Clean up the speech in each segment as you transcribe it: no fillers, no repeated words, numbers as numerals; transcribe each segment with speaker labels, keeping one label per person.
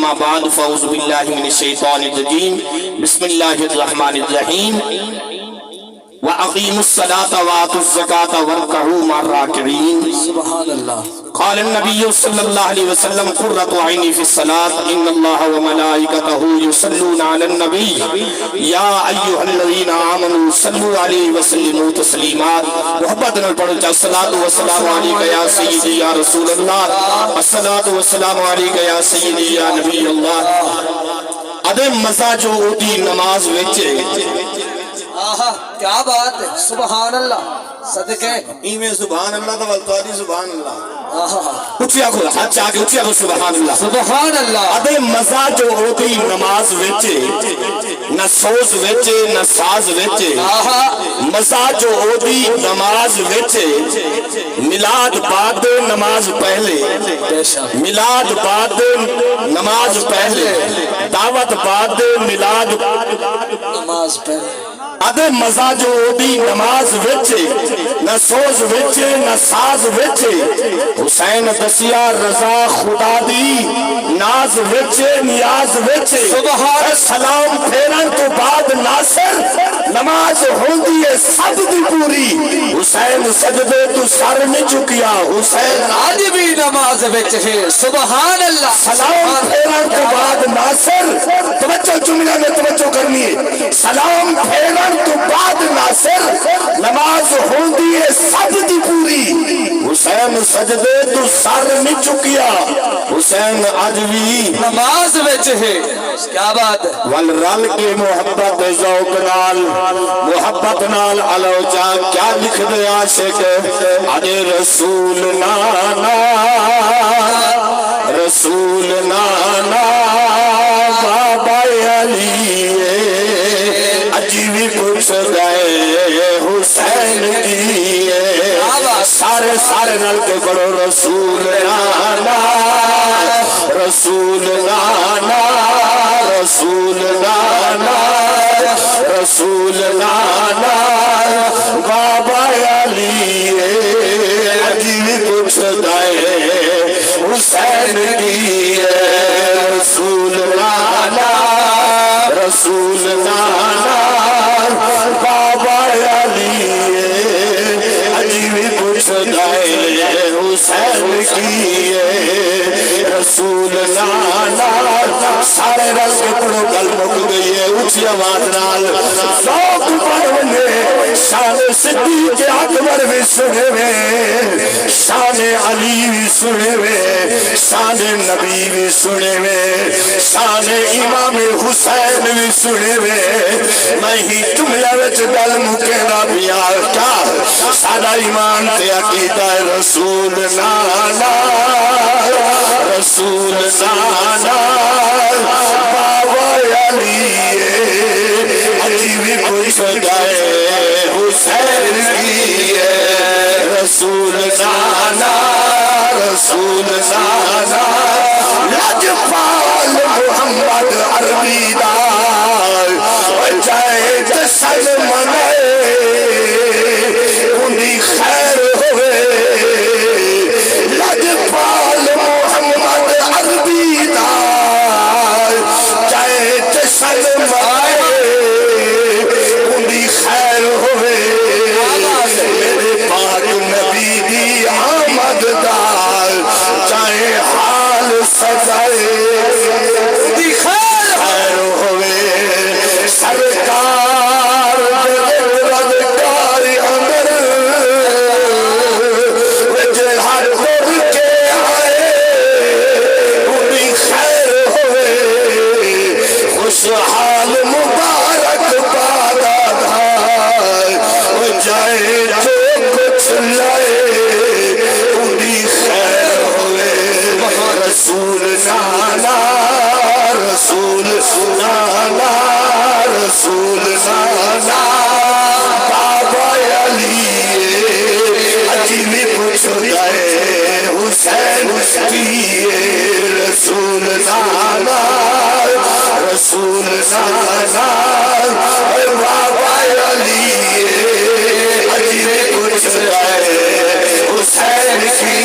Speaker 1: اما بعد فاعوذ باللہ من الشیطان الرجیم بسم اللہ الرحمن الرحیم وَأَقِيمُوا الصَّلَاةَ وَآتُوا الزَّكَاةَ وَارْكَعُوا مَعَ الرَّاكِعِينَ
Speaker 2: سبحان اللہ.
Speaker 1: قال النبي صلى الله عليه وسلم قرة عيني في الصلاة إن الله وملائكته يصلون على النبي يا أيها الذين آمنوا صلوا عليه وسلموا تسليما. محبت نال پڑھو چاہو الصلاة والسلام عليك يا سيدي يا رسول الله الصلاة والسلام عليك يا سيدي يا نبي الله. ادھے مزہ جو ہوتی نماز وچے
Speaker 2: آہا کیا بات ہے. سبحان اللہ. صدقے
Speaker 3: ایمیں سبحان اللہ تو والتواری سبحان اللہ.
Speaker 1: اچھیا کھولا ہاتھ چاہ کے اچھیا کھولا سبحان اللہ.
Speaker 2: سبحان اللہ.
Speaker 1: ادھے مزہ جو ہوتی نماز وچے نہ سوز وچے نہ ساز وچے مزہ جو ہوتی نماز وچے ملاد بعد نماز پہلے ملاد بعد نماز پہلے دعوت بعد ملاد
Speaker 2: نماز پہلے
Speaker 1: ادھے مزہ جو ہوتی نماز وچے نہ سوز وچے نہ ساز وچے حسین دسیا رضا خدا دی ناز وچے نیاز وچے سلام پھیرن تو بعد ناصر نماز ہوندی ہے سب دی پوری حسین سجدے تو سر میں چکیا حسین
Speaker 2: آج بھی نماز وچ ہے. سبحان اللہ.
Speaker 1: سلام پھیرن تو بعد ناصر توجہ جملہ میں توجہ کرنی ہے سلام پھیرن تو بعد ناصر نماز ہوندی ہے سب دی پوری حسین سجدے تو سر میں چکیا حسین آج بھی
Speaker 2: نماز وچ ہے. کیا بات ہے.
Speaker 1: ول رل کے محبت ذوق نال محبت نال علو جا کیا لکھ دے عاشق اے رسول نانا رسول نانا بابا علی عجیب کچھ گئے حسین کی سارے سارے نل کے پڑھو رسول نانا رسول نانا رسول نانا رسول نانا بابا علی عجیب کچھ گئے حسین کی رسول نانا رسول نانا بابا علی عجیب کچھ گئے حسین کی رسول نانا. سارے رس کے پڑھو گل مک گئی ہے اچھی آواز نال ذوق پڑھنے شان صدیق اکبر بھی سنے ہوئے شان علی بھی سنے ہوئے شان نبی بھی سنے ہوئے شان امام حسین بھی سنے ہوئے میں ہی جملہ وچ گل مکینا بیار کیا سادہ ایمان تے عقیدہ رسول نانا رسول نانا بابا علی عجیب کچھ گئے حسین کی رسول نانا رسول نانا لجپال محمد عربی دار جائے جسل منے انہی خیر ہوئے لجپال محمد عربی دار جائے جسل منے انہی خیر ہوئے میرے پاک نبی دی آمد دار چاہے حال سجائے انہی خیر ہوئے سرکار ردکار اندر وجہ کر کے آئے انہی خیر ہوئے خوشحال مبارک پادادار جائے جو کچھ لائے انہی خیر ہوئے رسول نانا رسول نانا رسول نانا بابا علی عجیب کچھ گئے حسین کی رسول نانا رسول نانا بابا علی عجیب کچھ گئے حسین کی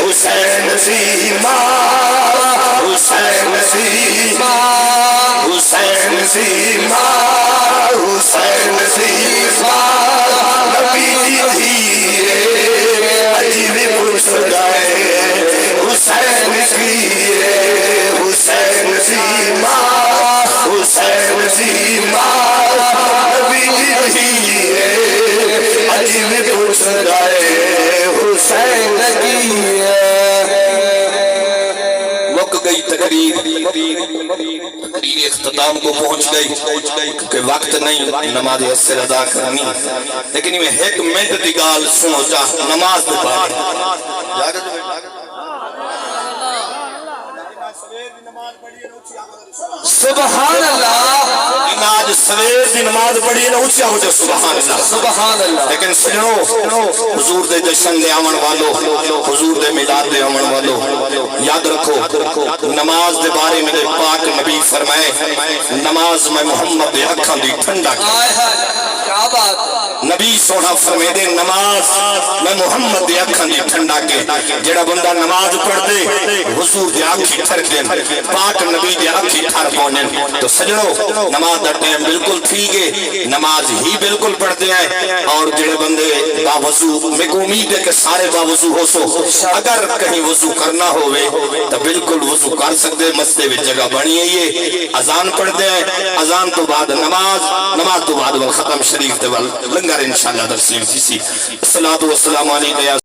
Speaker 1: حسین سیما حسین سیما حسین سیما نبی دھیرے عجیب پوچھ گئے حسین دھیرے حسین سیما حسین سیما نبی دھیرے عجیب پوچھ گئے حسین دھیرے گئی تقریر اختتام کو پہنچ گئی کہ وقت نہیں نماز اثر ادا کرنی لیکن میں ایک منٹ دی گال سنو چاہ نماز دے بارے
Speaker 2: سبحان اللہ
Speaker 1: آج سویر دی نماز پڑھی نہ اچھا ہو جائے سبحان اللہ
Speaker 2: سبحان اللہ
Speaker 1: لیکن سنو حضور دے جشن دے آمن والو حضور دے میلاد دے آمن والو یاد رکھو نماز دے بارے میں پاک نبی فرمائے نماز میں محمد دے اکھاں دی ٹھنڈا
Speaker 2: کیا بات
Speaker 1: نبی سونا فرمائے دے نماز میں محمد دے اکھاں دی ٹھنڈا کے جڑا بندہ نماز پڑھ دے حضور دے آنکھی ٹھر دیں پاک نبی دے آنکھی ٹھر پونن تو سجنو نماز دا ٹائم بالکل ٹھیک ہے نماز ہی بالکل پڑھتے ہیں اور جڑے بندے باوضو میں کو امید ہے کہ سارے باوضو ہو سو اگر کہیں وضو کرنا ہوئے تو بالکل وضو کر سکتے مسجد میں جگہ بنی ہے یہ اذان پڑھتے ہیں اذان تو بعد نماز تو بعد ختم شریف دے لنگر انشاءاللہ تقسیم تھی سی الصلوۃ والسلام علیکم